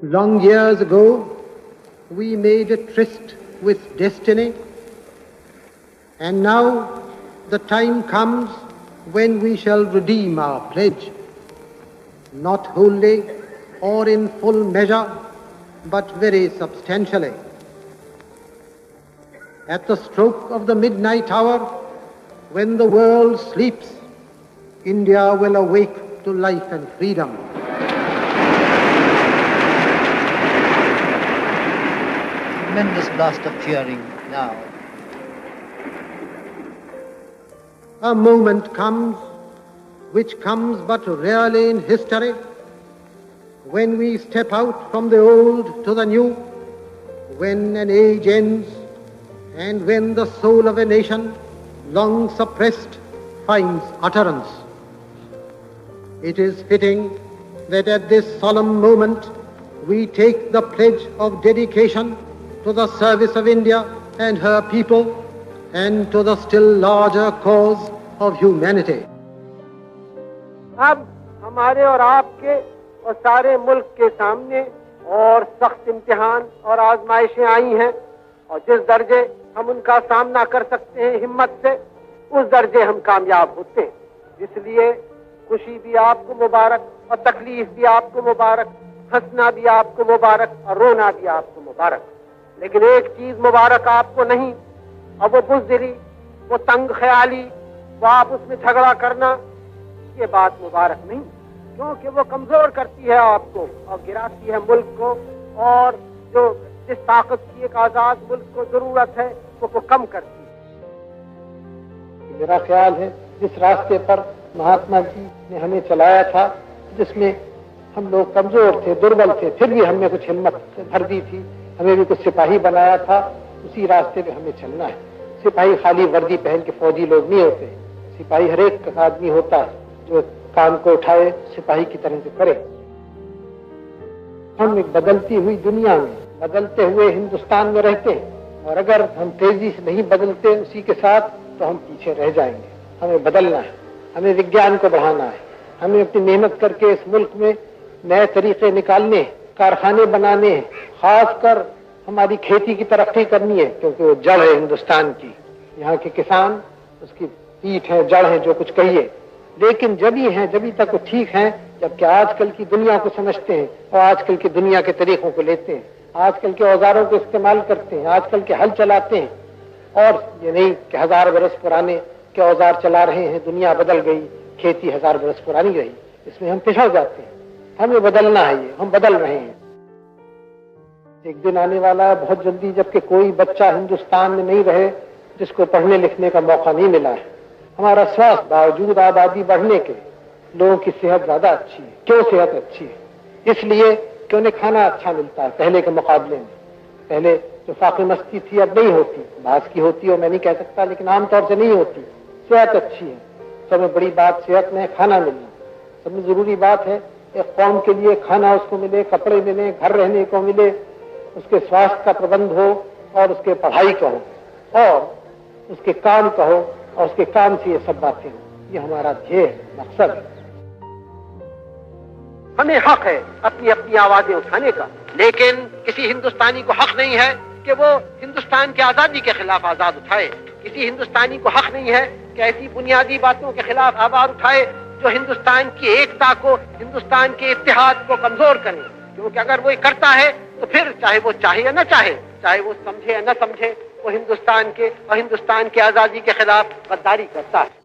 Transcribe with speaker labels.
Speaker 1: Long years ago, we made a tryst with destiny, and now the time comes when we shall redeem our pledge, not wholly or in full measure, but very substantially. At the stroke of the midnight hour, when the world sleeps, India will awake to life and freedom.
Speaker 2: Tremendous blast of cheering now.
Speaker 1: A moment comes, which comes but rarely in history, when we step out from the old to the new, when an age ends, and when the soul of a nation, long suppressed, finds utterance. It is fitting that at this solemn moment we take the pledge of dedication to the service of India and her people and to the still larger cause of humanity.
Speaker 3: اب ہمارے اور آپ کے اور سارے ملک کے سامنے اور سخت امتحان اور آزمائشیں آئی ہیں، اور جس درجے ہم ان کا سامنا کر سکتے ہیں ہمت سے، اس درجے ہم کامیاب ہوتے ہیں۔ اس لیے خوشی بھی آپ کو مبارک اور تکلیف بھی آپ کو مبارک، ہنسنا بھی آپ کو مبارک اور رونا بھی آپ کو مبارک۔ لیکن ایک چیز مبارک آپ کو نہیں، اور وہ بزدلی، وہ تنگ خیالی، وہ آپ اس میں جھگڑا کرنا، یہ بات مبارک نہیں، کیونکہ وہ کمزور کرتی ہے آپ کو اور گراتی ہے ملک کو، اور جو جس طاقت کی ایک آزاد ملک کو ضرورت ہے وہ کم کرتی ہے۔
Speaker 1: میرا خیال ہے جس راستے پر مہاتما جی نے ہمیں چلایا تھا، جس میں ہم لوگ کمزور تھے، دربل تھے، پھر بھی ہم نے کچھ ہمت بھر دی تھی، ہمیں بھی کچھ سپاہی بنایا تھا، اسی راستے پہ ہمیں چلنا ہے۔ سپاہی خالی وردی پہن کے فوجی لوگ نہیں ہوتے، سپاہی ہر ایک آدمی ہوتا ہے جو کام کو اٹھائے، سپاہی کی طرح سے کرے۔ ہم ایک بدلتی ہوئی دنیا میں، بدلتے ہوئے ہندوستان میں رہتے ہیں، اور اگر ہم تیزی سے نہیں بدلتے اسی کے ساتھ تو ہم پیچھے رہ جائیں گے۔ ہمیں بدلنا ہے، ہمیں وگیان کو بڑھانا ہے، ہمیں اپنی محنت کر کے اس ملک میں نئے طریقے نکالنے ہیں، کارخانے بنانے ہیں، خاص کر ہماری کھیتی کی ترقی کرنی ہے، کیونکہ وہ جڑ ہے ہندوستان کی۔ یہاں کے کسان اس کی پیٹھ ہے، جڑ ہے، جو کچھ کہیے، لیکن جبھی تک وہ ٹھیک ہیں جبکہ آج کل کی دنیا کو سمجھتے ہیں اور آج کل کی دنیا کے طریقوں کو لیتے ہیں، آج کل کے اوزاروں کو استعمال کرتے ہیں، آج کل کے ہل چلاتے ہیں، اور یہ نہیں کہ 1000 برس پرانے کے اوزار چلا رہے ہیں، دنیا بدل گئی، کھیتی 1000 برس پرانی رہی، اس میں ہم پچھڑ جاتے ہیں۔ ہمیں بدلنا ہے، یہ ہم بدل رہے ہیں۔ ایک دن آنے والا ہے بہت جلدی جبکہ کوئی بچہ ہندوستان میں نہیں رہے جس کو پڑھنے لکھنے کا موقع نہیں ملا ہے۔ ہمارا سواستھ باوجود آبادی بڑھنے کے، لوگوں کی صحت زیادہ اچھی ہے۔ کیوں صحت اچھی ہے؟ اس لیے کہ انہیں کھانا اچھا ملتا ہے پہلے کے مقابلے میں۔ پہلے جو فاقے مستی تھی اب نہیں ہوتی، بعض کی ہوتی ہے میں نہیں کہہ سکتا، لیکن عام طور سے نہیں ہوتی۔ صحت اچھی ہے، سب سے بڑی بات صحت میں کھانا ملنا، سب سے ضروری بات ہے ایک قوم کے لیے کھانا اس کو ملے، کپڑے ملے، گھر رہنے کو ملے، اس کے سواستھ کا پربندھ ہو، اور اس کے پڑھائی کا ہو، اور اس کے کام کا ہو، اور اس کے کام سے یہ سب باتیں ہوں۔ یہ ہمارا دھیے ہے، مقصد ہے۔
Speaker 3: ہمیں حق ہے اپنی اپنی آوازیں اٹھانے کا، لیکن کسی ہندوستانی کو حق نہیں ہے کہ وہ ہندوستان کی آزادی کے خلاف آواز اٹھائے۔ کسی ہندوستانی کو حق نہیں ہے کہ ایسی بنیادی باتوں کے خلاف آواز اٹھائے جو ہندوستان کی ایکتا کو، ہندوستان کے اتحاد کو کمزور کریں، کیونکہ اگر وہ کرتا ہے تو پھر چاہے وہ چاہے یا نہ چاہے، چاہے وہ سمجھے یا نہ سمجھے، وہ ہندوستان کے اور ہندوستان کی آزادی کے خلاف غداری کرتا ہے۔